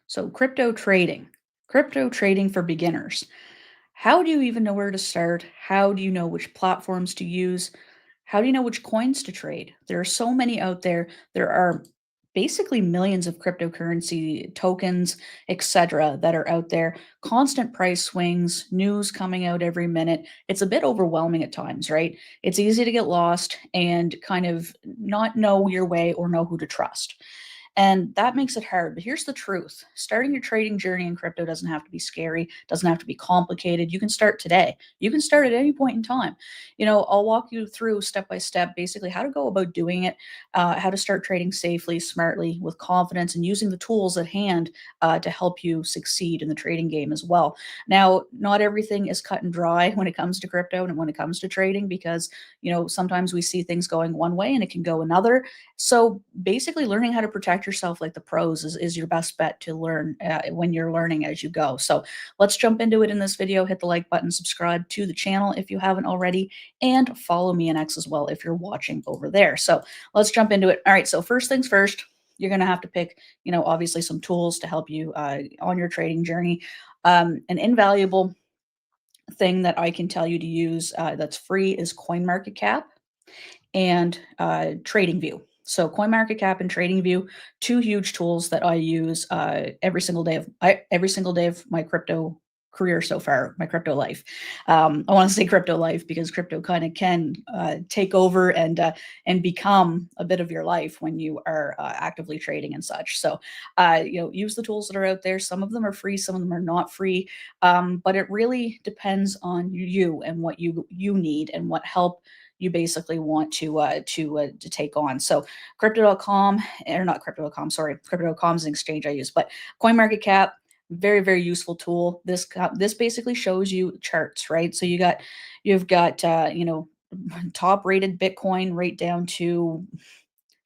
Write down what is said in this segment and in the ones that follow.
So, crypto trading for beginners. How do you even know where to start? How do you know which platforms to use? How do you know which coins to trade? There are so many out there. There are basically millions of cryptocurrency tokens, etc., that are out there. Constant price swings, news coming out every minute. It's a bit overwhelming at times, right? It's easy to get lost and kind of not know your way or know who to trust. And that makes it hard. But here's the truth: starting your trading journey in crypto doesn't have to be scary, doesn't have to be complicated. You can start today. You can start at any point in time. I'll walk you through step by step, basically how to go about doing it, how to start trading safely, smartly, with confidence, and using the tools at hand to help you succeed in the trading game as well. Now, not everything is cut and dry when it comes to crypto and when it comes to trading, because sometimes we see things going one way and it can go another. So basically, learning how to protect yourself like the pros is your best bet to learn when you're learning as you go. So let's jump into it in this video. Hit the like button, subscribe to the channel if you haven't already, and follow me on X as well if you're watching over there. So let's jump into it. All right. So first things first, you're going to have to pick, obviously some tools to help you on your trading journey. An invaluable thing that I can tell you to use that's free is CoinMarketCap and TradingView. So CoinMarketCap and TradingView, two huge tools that I use every single day of my crypto career so far, my crypto life. I want to say crypto life because crypto kind of can take over and become a bit of your life when you are actively trading and such. So use the tools that are out there. Some of them are free, some of them are not free, but it really depends on you and what you need and what help you basically want to take on. So crypto.com, or not crypto.com, sorry, crypto.com is an exchange I use, but CoinMarketCap, very, very useful tool. This basically shows you charts, right? So you've got top rated Bitcoin right down to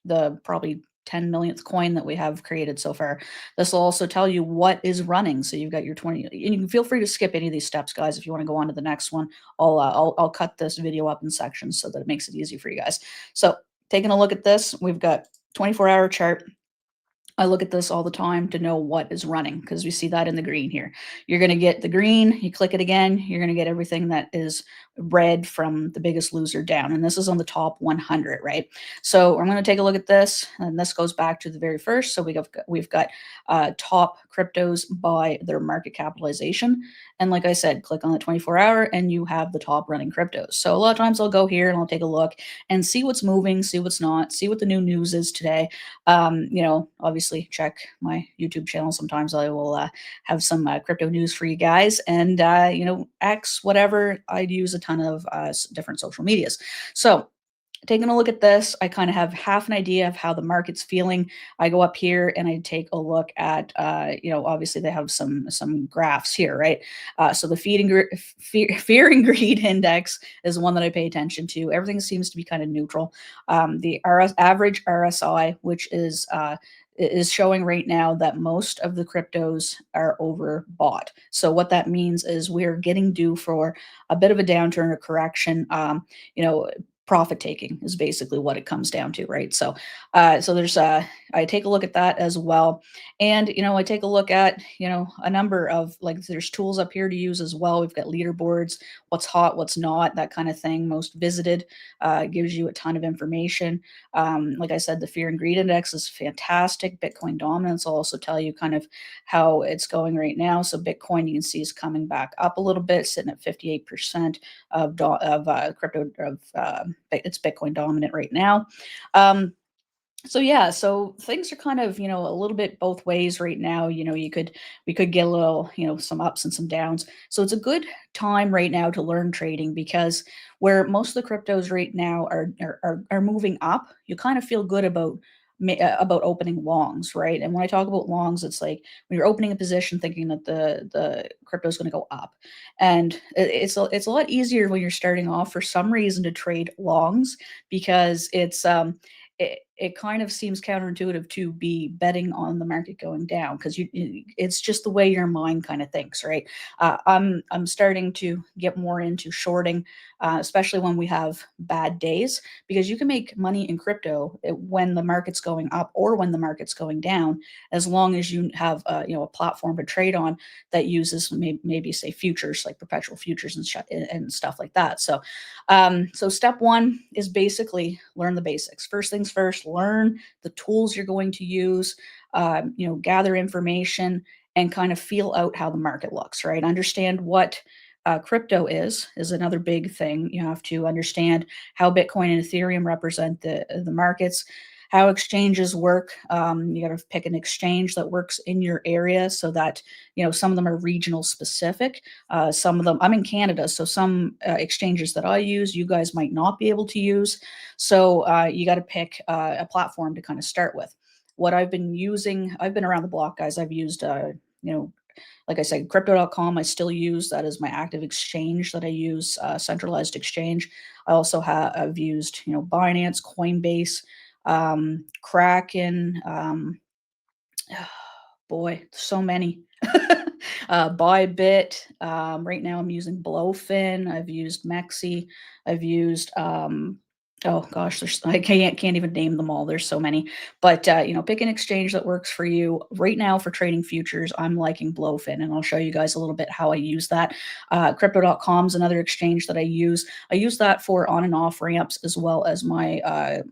the probably 10 millionth coin that we have created so far. This will also tell you what is running. So you've got your 20, and you can feel free to skip any of these steps, guys, if you want to go on to the next one. I'll cut this video up in sections so that it makes it easy for you guys. So taking a look at this, we've got 24-hour chart. I look at this all the time to know what is running because we see that in the green here. You're going to get the green, you click it again, you're going to get everything that is red from the biggest loser down. And this is on the top 100, right? So I'm going to take a look at this, and this goes back to the very first. So we've got top cryptos by their market capitalization. And like I said, click on the 24-hour and you have the top running cryptos. So a lot of times I'll go here and I'll take a look and see what's moving, see what's not, see what the new news is today. Obviously check my YouTube channel. Sometimes I will have some crypto news for you guys, and X, whatever. I'd use a ton of different social medias. So taking a look at this, I kind of have half an idea of how the market's feeling. I go up here and I take a look at, obviously they have some graphs here, right? So the fear and greed index is one that I pay attention to. Everything seems to be kind of neutral. The average RSI, which is showing right now that most of the cryptos are overbought. So what that means is we're getting due for a bit of a downturn or correction. Profit taking is basically what it comes down to, right? So there's I take a look at that as well, and I take a look at a number of, like, there's tools up here to use as well. We've got leaderboards, what's hot, what's not, that kind of thing. Most visited gives you a ton of information. Like I said, the fear and greed index is fantastic. Bitcoin dominance will also tell you kind of how it's going right now. So Bitcoin, you can see, is coming back up a little bit, sitting at 58% of crypto it's Bitcoin dominant right now. So things are kind of, a little bit both ways right now. We could get a little, some ups and some downs. So it's a good time right now to learn trading, because where most of the cryptos right now are moving up, you kind of feel good about opening longs, right? And when I talk about longs, it's like when you're opening a position thinking that the crypto is going to go up, and it's a lot easier when you're starting off for some reason to trade longs, because it kind of seems counterintuitive to be betting on the market going down because it's just the way your mind kind of thinks, right? I'm starting to get more into shorting, especially when we have bad days, because you can make money in crypto when the market's going up or when the market's going down, as long as you have a platform to trade on that uses maybe say futures like perpetual futures and stuff like that. So step one is basically learn the basics. First things first, learn the tools you're going to use, gather information and kind of feel out how the market looks, right? Understand what crypto is another big thing. You have to understand how Bitcoin and Ethereum represent the markets, how exchanges work. You got to pick an exchange that works in your area so that, some of them are regional specific. Some of them, I'm in Canada, so some exchanges that I use, you guys might not be able to use. So you got to pick a platform to kind of start with. What I've been using, I've been around the block, guys. I've used, like I said, crypto.com, I still use that as my active exchange that I use, centralized exchange. I also have used, Binance, Coinbase, Kraken, boy, so many. Bybit. Right now I'm using BloFin. I've used Mexi. I've used oh gosh, I can't even name them all. There's so many. But pick an exchange that works for you. Right now for trading futures, I'm liking BloFin, and I'll show you guys a little bit how I use that. Crypto.com is another exchange that I use. I use that for on and off ramps as well as my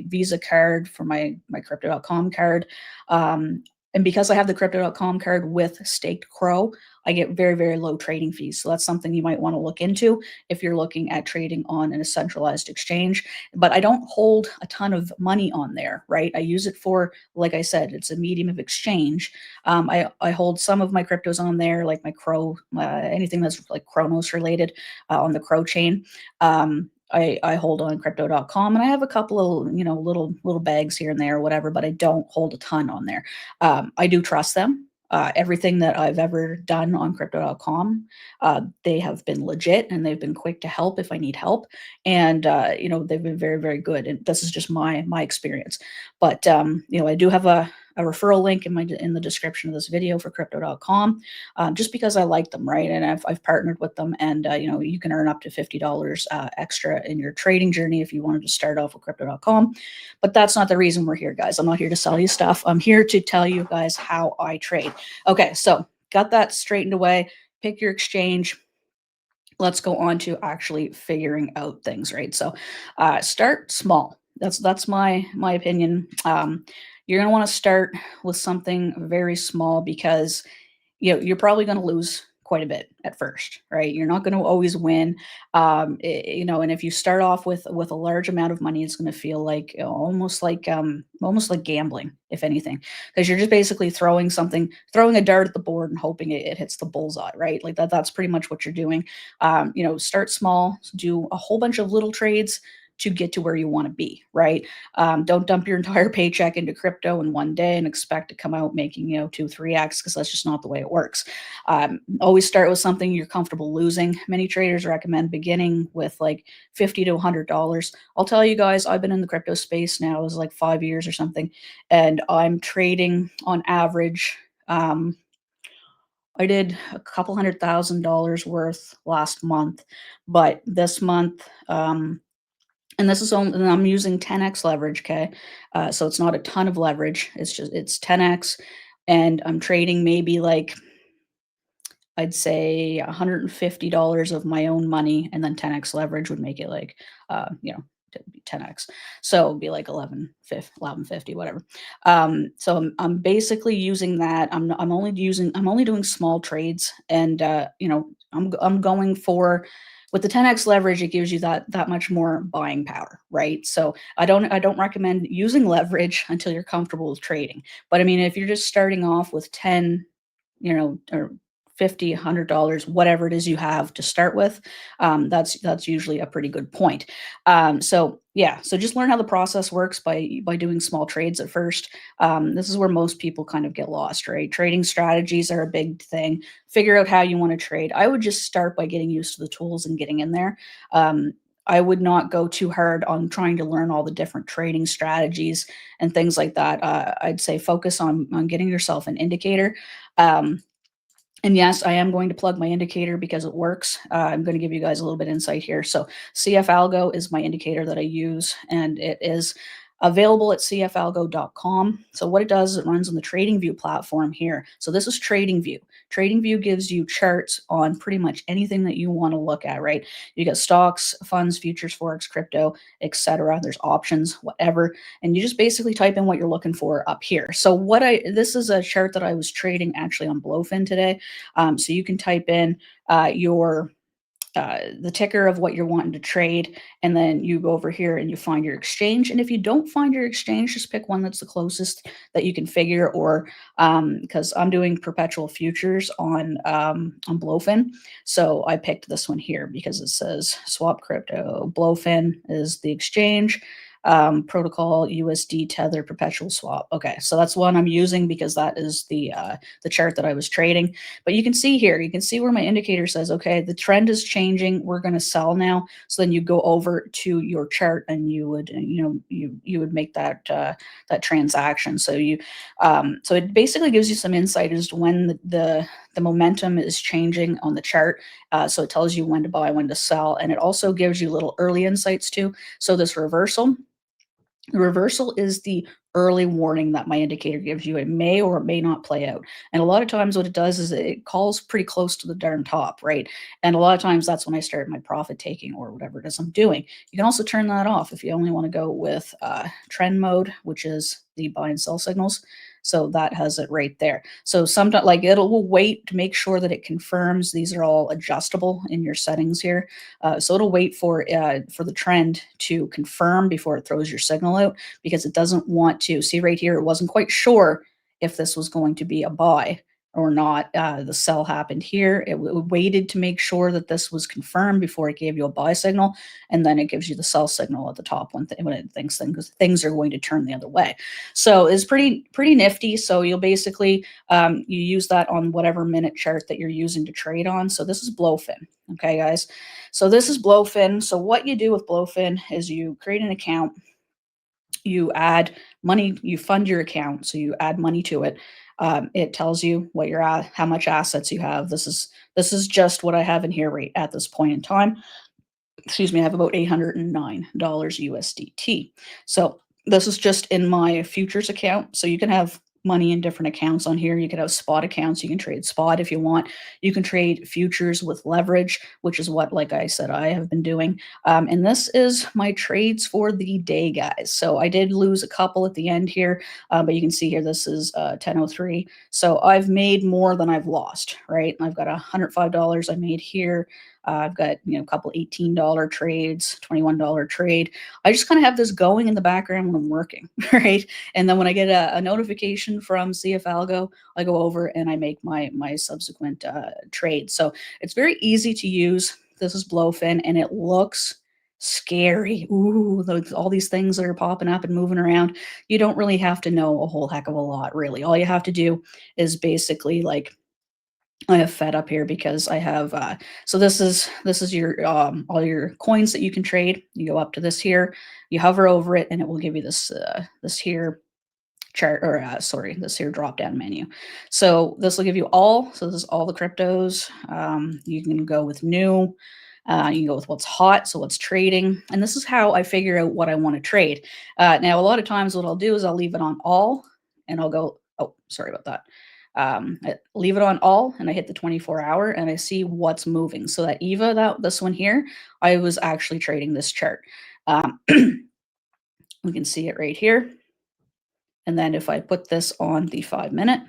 Visa card for my Crypto.com card. And because I have the crypto.com card with staked crow, I get very, very low trading fees. So that's something you might want to look into if you're looking at trading on a centralized exchange. But I don't hold a ton of money on there, right? I use it for, like I said, it's a medium of exchange. I hold some of my cryptos on there, like my crow, anything that's like Chronos related on the crow chain. I hold on crypto.com, and I have a couple of, little bags here and there or whatever, but I don't hold a ton on there. I do trust them. Everything that I've ever done on crypto.com, they have been legit and they've been quick to help if I need help. And, they've been very, very good. And this is just my experience. But, I do have a referral link in the description of this video for crypto.com, just because I like them, right? And I've partnered with them, and you can earn up to $50 extra in your trading journey if you wanted to start off with crypto.com. But that's not the reason we're here, guys. I'm not here to sell you stuff. I'm here to tell you guys how I trade. Okay, so got that straightened away. Pick your exchange. Let's go on to actually figuring out things, right? So start small. That's my opinion. You're gonna want to start with something very small because you're probably going to lose quite a bit at first, right? You're not going to always win. And if you start off with a large amount of money, it's going to feel like almost like gambling, if anything, because you're just basically throwing a dart at the board and hoping it hits the bullseye, right? Like that's pretty much what you're doing. Start small, do a whole bunch of little trades to get to where you want to be, right? Don't dump your entire paycheck into crypto in one day and expect to come out making, 2, 3x, because that's just not the way it works. Always start with something you're comfortable losing. Many traders recommend beginning with like $50 to $100. I'll tell you guys, I've been in the crypto space now, it was like 5 years or something, and I'm trading on average. I did a couple $100,000 worth last month, but this month, and this is only, and I'm using 10x leverage, okay? So it's not a ton of leverage. It's 10x, and I'm trading maybe like, I'd say $150 of my own money, and then 10x leverage would make it like, to be 10x. So it'd be like 1150, whatever. So I'm basically using that. I'm only doing small trades, and I'm going for, with the 10x leverage, it gives you that much more buying power, right? So I don't recommend using leverage until you're comfortable with trading. But I mean, if you're just starting off with 10, or 50, $100, whatever it is you have to start with, that's usually a pretty good point. So yeah, so just learn how the process works by doing small trades at first. This is where most people kind of get lost, right? Trading strategies are a big thing. Figure out how you want to trade. I would just start by getting used to the tools and getting in there. I would not go too hard on trying to learn all the different trading strategies and things like that. I'd say focus on getting yourself an indicator. Um, and yes, I am going to plug my indicator because it works. I'm going to give you guys a little bit of insight here. So CF Algo is my indicator that I use, and it is available at cfalgo.com. So what it does is it runs on the TradingView platform here. So this is TradingView. TradingView gives you charts on pretty much anything that you want to look at, right? You got stocks, funds, futures, forex, crypto, etc. There's options, whatever, and you just basically type in what you're looking for up here. So this is a chart that I was trading actually on BloFin today. So you can type in your the ticker of what you're wanting to trade, and then you go over here and you find your exchange. And if you don't find your exchange, just pick one that's the closest that you can figure. Or because I'm doing perpetual futures on BloFin, so I picked this one here because it says swap crypto. BloFin is the exchange. Protocol USD tether perpetual swap. Okay, so that's one I'm using because that is the chart that I was trading. But you can see here, you can see where my indicator says, okay, the trend is changing. We're going to sell now. So then you go over to your chart and you would, you would make that transaction. So so it basically gives you some insight as to when the momentum is changing on the chart. So it tells you when to buy, when to sell, and it also gives you little early insights too. So this reversal. The reversal is the early warning that my indicator gives you. It may or it may not play out. And a lot of times what it does is it calls pretty close to the darn top, right? And a lot of times that's when I start my profit taking or whatever it is I'm doing. You can also turn that off if you only want to go with trend mode, which is the buy and sell signals. So that has it right there. So sometimes like will wait to make sure that it confirms. These are all adjustable in your settings here. So it'll wait for the trend to confirm before it throws your signal out, because it doesn't want to see right here. It wasn't quite sure if this was going to be a buy or not. The sell happened here. It waited to make sure that this was confirmed before it gave you a buy signal, and then it gives you the sell signal at the top when it thinks things are going to turn the other way. So it's pretty nifty. So you'll basically you use that on whatever minute chart that you're using to trade on. So this is BloFin. Okay, guys. So this is BloFin. So what you do with BloFin is you create an account, you add money, you fund your account, so you add money to it. It tells you what you're at, how much assets you have. This is just what I have in here right at this point in time. Excuse me, I have about $809 USDT. So this is just in my futures account. So you can have money in different accounts on here. You can have spot accounts. You can trade spot if you want. You can trade futures with leverage, which is what, like I said, I have been doing. And this is my trades for the day, guys. So I did lose a couple at the end here, but you can see here this is 10:03. So I've made more than I've lost, right? I've got $105 I made here. I've got a couple $18 trades, $21 trade. I just kind of have this going in the background when I'm working, right? And then when I get a notification from CF Algo, I go over and I make my subsequent trade. So it's very easy to use. This is BloFin, and it looks scary. Ooh, all these things that are popping up and moving around. You don't really have to know a whole heck of a lot, really. All you have to do is basically like I have Fed up here because I have so this is your all your coins that you can trade. You go up to this here, you hover over it, and it will give you this here chart, or sorry, this here drop down menu. So this will give you all. So this is all the cryptos. You can go with new. You can go with what's hot, so what's trading, and this is how I figure out what I want to trade. Now, a lot of times, what I'll do is I'll leave it on all, and I'll go. Oh, sorry about that. I leave it on all, and I hit the 24-hour, and I see what's moving. So that EVA, this one here, I was actually trading this chart. We can see it right here. And then if I put this on the 5-minute,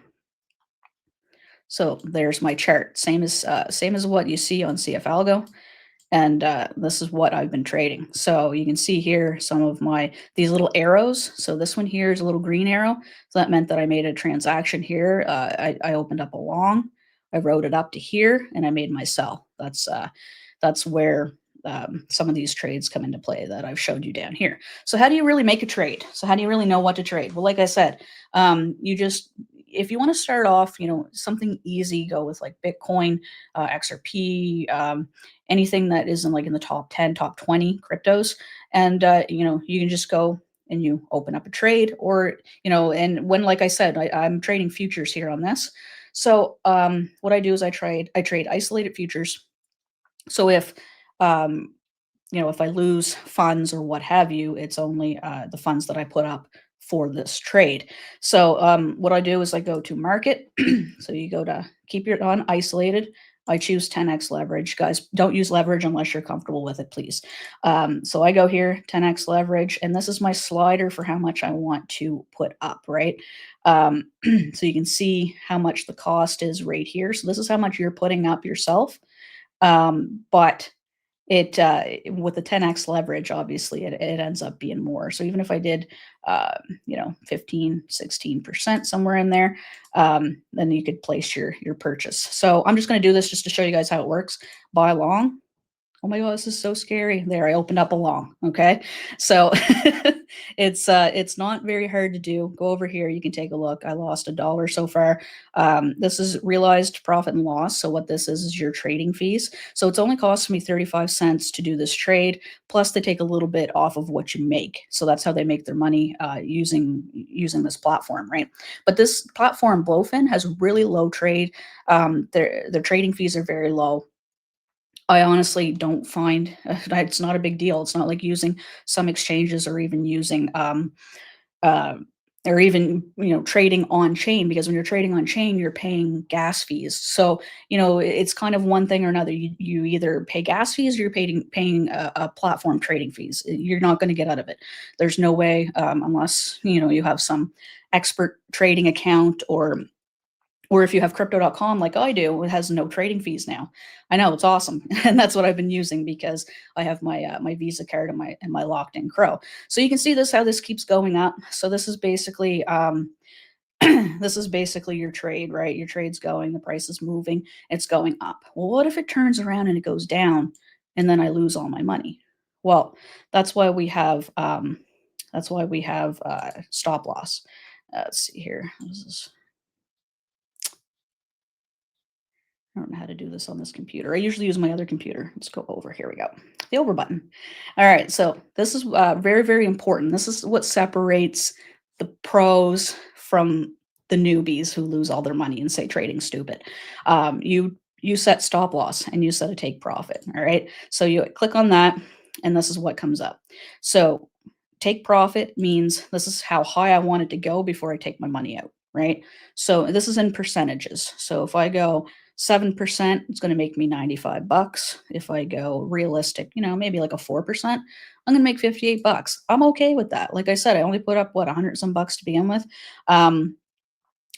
so there's my chart, same as what you see on CF Algo. And this is what I've been trading. So you can see here some of these little arrows. So this one here is a little green arrow. So that meant that I made a transaction here. I opened up a long, I wrote it up to here, and I made my sell. That's where some of these trades come into play that I've showed you down here. So how do you really make a trade? So how do you really know what to trade? Well, like I said, if you want to start off, something easy, go with like Bitcoin, XRP, anything that isn't like in the top 10, top 20 cryptos. And, you can just go and you open up a trade or, and when, like I said, I'm trading futures here on this. So what I do is I trade isolated futures. So um, if I lose funds or what have you, it's only the funds that I put up for this trade. So what I do is I go to market. So you go to keep your on isolated. I choose 10x leverage. Guys, don't use leverage unless you're comfortable with it, please. So I go here, 10x leverage, and this is my slider for how much I want to put up, right? So you can see how much the cost is right here. So this is how much you're putting up yourself. But it with the 10x leverage, obviously it ends up being more. So even if I did 15, 16% somewhere in there, then you could place your purchase. So I'm just going to do this just to show you guys how it works. Buy long. Oh my god, this is so scary. There, I opened up a long, okay? So it's not very hard to do. Go over here, you can take a look. I lost $1 so far. This is realized profit and loss. So what this is your trading fees. So it's only costing me 35 cents to do this trade, plus they take a little bit off of what you make. So that's how they make their money using this platform, right? But this platform, BloFin, has really low trade. Their trading fees are very low. I honestly don't find it's not a big deal. It's not like using some exchanges or even using uh, or even trading on chain, because when you're trading on chain, you're paying gas fees. So it's kind of one thing or another. You either pay gas fees or you're paying a platform trading fees. You're not going to get out of it. There's no way unless you have some expert trading account, or if you have crypto.com like I do, it has no trading fees now. I know, it's awesome. And that's what I've been using because I have my Visa card and my locked in Crow. So you can see how this keeps going up. So this is basically this is basically your trade, right? Your trade's going, the price is moving, it's going up. Well, what if it turns around and it goes down and then I lose all my money? Well, that's why we have stop loss. Let's see here. This is I don't know how to do this on this computer. I usually use my other computer. Let's go over. Here we go. The over button. All right. So this is very, very important. This is what separates the pros from the newbies who lose all their money and say trading stupid. You set stop loss and you set a take profit. All right. So you click on that, and this is what comes up. So take profit means this is how high I want it to go before I take my money out, right? So this is in percentages. So if I go 7%, it's going to make me 95 bucks. If I go realistic, maybe like a 4%, I'm going to make 58 bucks. I'm okay with that. Like I said, I only put up 100 some bucks to begin with. And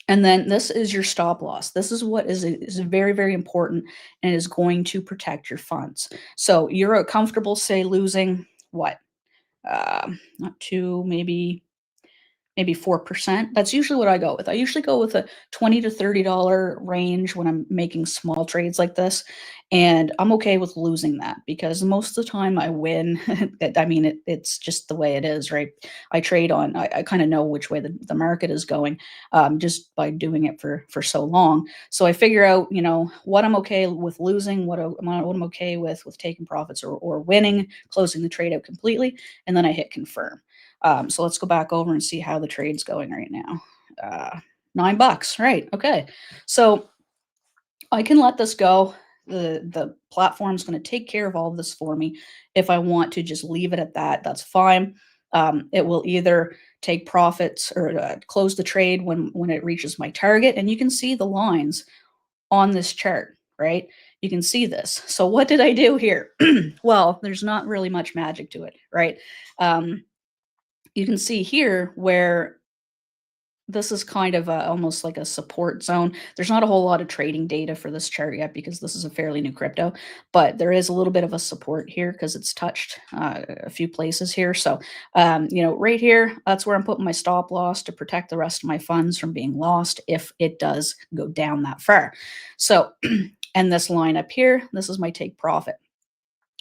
then this is your stop loss. This is what is very, very important and is going to protect your funds. So you're comfortable, say, losing what? Not two, maybe 4%. That's usually what I go with. I usually go with a $20 to $30 range when I'm making small trades like this. And I'm okay with losing that because most of the time I win. I mean, it's just the way it is, right? I trade on, I kind of know which way the market is going just by doing it for so long. So I figure out, what I'm okay with losing, what I'm okay with taking profits or winning, closing the trade out completely. And then I hit confirm. So let's go back over and see how the trade's going right now. $9, right? Okay. So I can let this go. The platform's going to take care of all of this for me. If I want to just leave it at that, that's fine. It will either take profits or close the trade when it reaches my target, and you can see the lines on this chart, right? You can see this. So what did I do here? Well, there's not really much magic to it, right? You can see here where this is kind of almost like a support zone. There's not a whole lot of trading data for this chart yet because this is a fairly new crypto, but there is a little bit of a support here because it's touched a few places here. So, right here, that's where I'm putting my stop loss to protect the rest of my funds from being lost if it does go down that far. So, and this line up here, this is my take profit.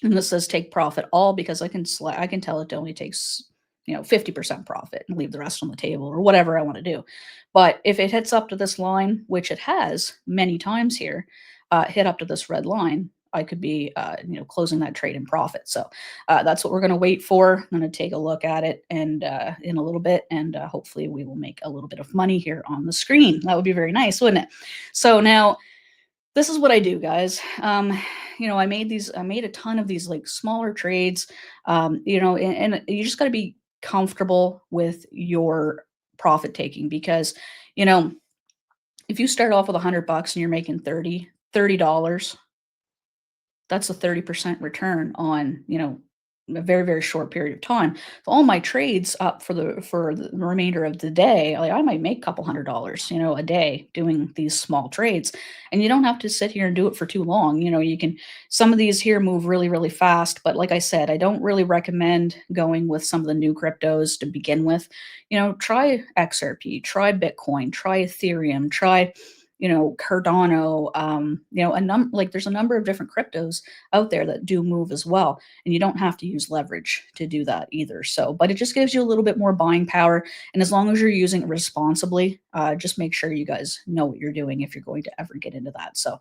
And this says take profit all because I can tell it only takes 50% profit and leave the rest on the table or whatever I want to do. But if it hits up to this line, which it has many times here, hit up to this red line, I could be, closing that trade in profit. So that's what we're going to wait for. I'm going to take a look at it and in a little bit, and hopefully we will make a little bit of money here on the screen. That would be very nice, wouldn't it? So now this is what I do, guys. I made a ton of these like smaller trades, and you just got to be comfortable with your profit taking because, you know, if you start off with $100 and you're making $30, that's a 30% return on, a very, very short period of time. So all my trades up for the remainder of the day, like I might make a couple $100, a day doing these small trades. And you don't have to sit here and do it for too long. You can some of these here move really, really fast. But like I said, I don't really recommend going with some of the new cryptos to begin with. Try XRP, try Bitcoin, try Ethereum, try Cardano, there's a number of different cryptos out there that do move as well. And you don't have to use leverage to do that either. So, but it just gives you a little bit more buying power. And as long as you're using it responsibly, just make sure you guys know what you're doing if you're going to ever get into that. So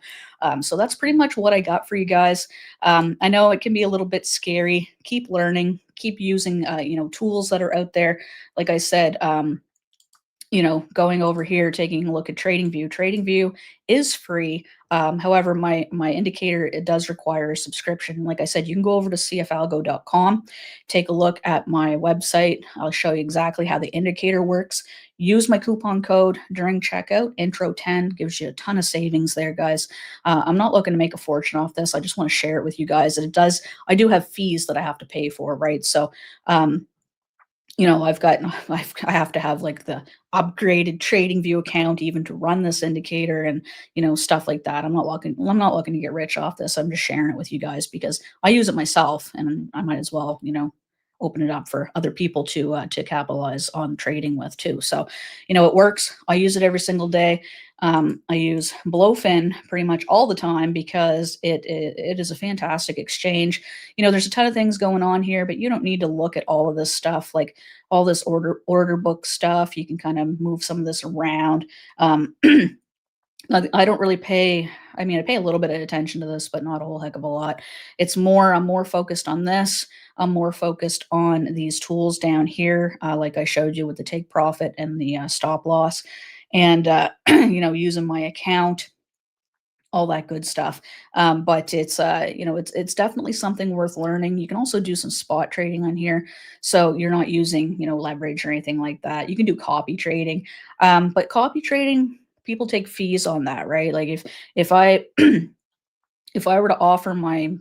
that's pretty much what I got for you guys. I know it can be a little bit scary. Keep learning, keep using, tools that are out there. Like I said, going over here, taking a look at TradingView. TradingView is free. However, my indicator, it does require a subscription. Like I said, you can go over to cfalgo.com, take a look at my website. I'll show you exactly how the indicator works. Use my coupon code during checkout. Intro10 gives you a ton of savings there, guys. I'm not looking to make a fortune off this. I just want to share it with you guys. And I do have fees that I have to pay for, right? So, I have to have like the upgraded TradingView account even to run this indicator and stuff like that. I'm not looking to get rich off this. I'm just sharing it with you guys because I use it myself and I might as well, open it up for other people to capitalize on trading with too. So, it works. I use it every single day. I use BloFin pretty much all the time because it is a fantastic exchange. There's a ton of things going on here, but you don't need to look at all of this stuff, like all this order book stuff. You can kind of move some of this around. I don't really pay. I mean, I pay a little bit of attention to this, but not a whole heck of a lot. I'm more focused on this. I'm more focused on these tools down here, like I showed you with the take profit and the stop loss, and using my account, all that good stuff. But it's definitely something worth learning. You can also do some spot trading on here, so you're not using leverage or anything like that. You can do copy trading, but copy trading, people take fees on that, right? Like if I if I were to offer my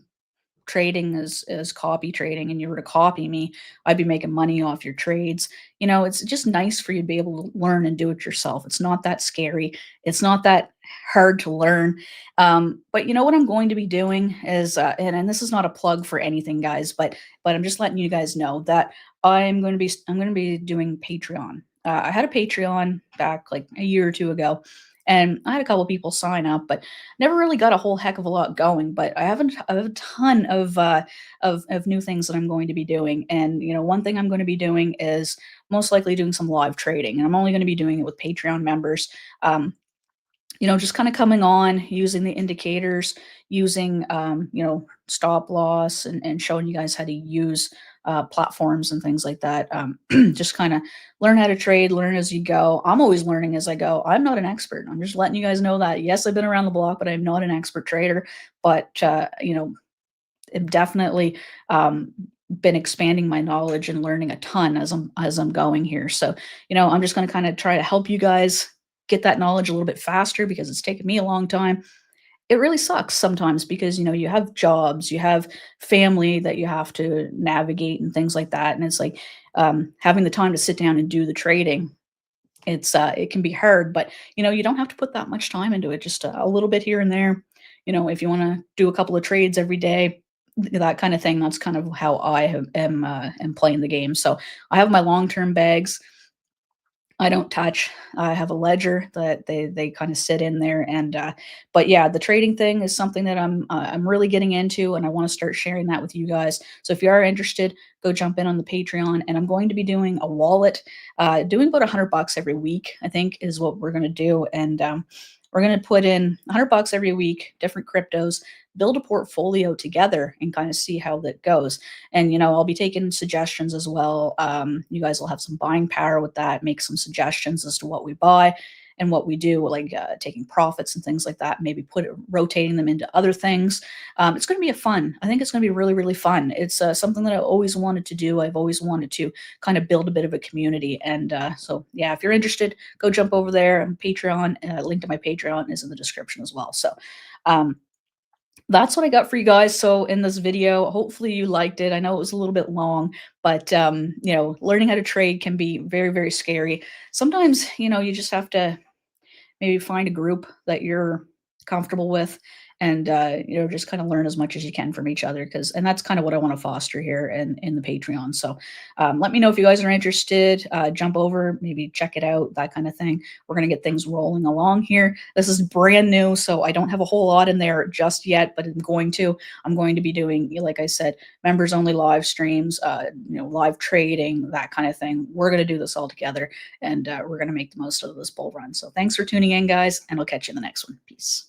trading as copy trading and you were to copy me, I'd be making money off your trades. It's just nice for you to be able to learn and do it yourself. It's not that scary. It's not that hard to learn. But what I'm going to be doing is, and this is not a plug for anything, guys, but I'm just letting you guys know that I'm going to be doing Patreon. I had a Patreon back like a year or two ago, and I had a couple people sign up, but never really got a whole heck of a lot going. But I have a ton of new things that I'm going to be doing. And one thing I'm going to be doing is most likely doing some live trading, and I'm only going to be doing it with Patreon members. Just kind of coming on, using the indicators, using, stop loss, and showing you guys how to use platforms and things like that. Just kind of learn how to trade, learn as you go. I'm always learning as I go. I'm not an expert. I'm just letting you guys know that. Yes, I've been around the block, but I'm not an expert trader. But, I've definitely been expanding my knowledge and learning a ton as I'm going here. So, I'm just going to kind of try to help you guys get that knowledge a little bit faster because it's taken me a long time. It really sucks sometimes because you have jobs, you have family that you have to navigate and things like that, and it's like having the time to sit down and do the trading. It can be hard, but you don't have to put that much time into it. Just a little bit here and there. If you want to do a couple of trades every day, that kind of thing. That's kind of how I am playing the game. So I have my long term bags. I don't touch. I have a ledger that they kind of sit in there, and but yeah, the trading thing is something that I'm really getting into, and I want to start sharing that with you guys. So if you are interested, go jump in on the Patreon, and I'm going to be doing a wallet, doing about $100 every week. I think is what we're gonna do, and we're gonna put in $100 every week, different cryptos, build a portfolio together, and kind of see how that goes. And I'll be taking suggestions as well. You guys will have some buying power with that. Make some suggestions as to what we buy and what we do, like taking profits and things like that. Maybe rotating them into other things. It's going to be a fun. I think it's going to be really, really fun. It's something that I always wanted to do. I've always wanted to kind of build a bit of a community. And so yeah, if you're interested, go jump over there on Patreon. Link to my Patreon is in the description as well. So um, that's what I got for you guys. So in this video, hopefully you liked it. I know it was a little bit long, but learning how to trade can be very, very scary. Sometimes, you just have to maybe find a group that you're comfortable with, and just kind of learn as much as you can from each other, and that's kind of what I want to foster here in the Patreon. So let me know if you guys are interested. Jump over, maybe check it out, that kind of thing. We're going to get things rolling along here. This is brand new, so I don't have a whole lot in there just yet, but I'm going to be doing, like I said, members only live streams, live trading, that kind of thing. We're going to do this all together, and we're going to make the most of this bull run. So thanks for tuning in, guys, and I'll catch you in the next one. Peace.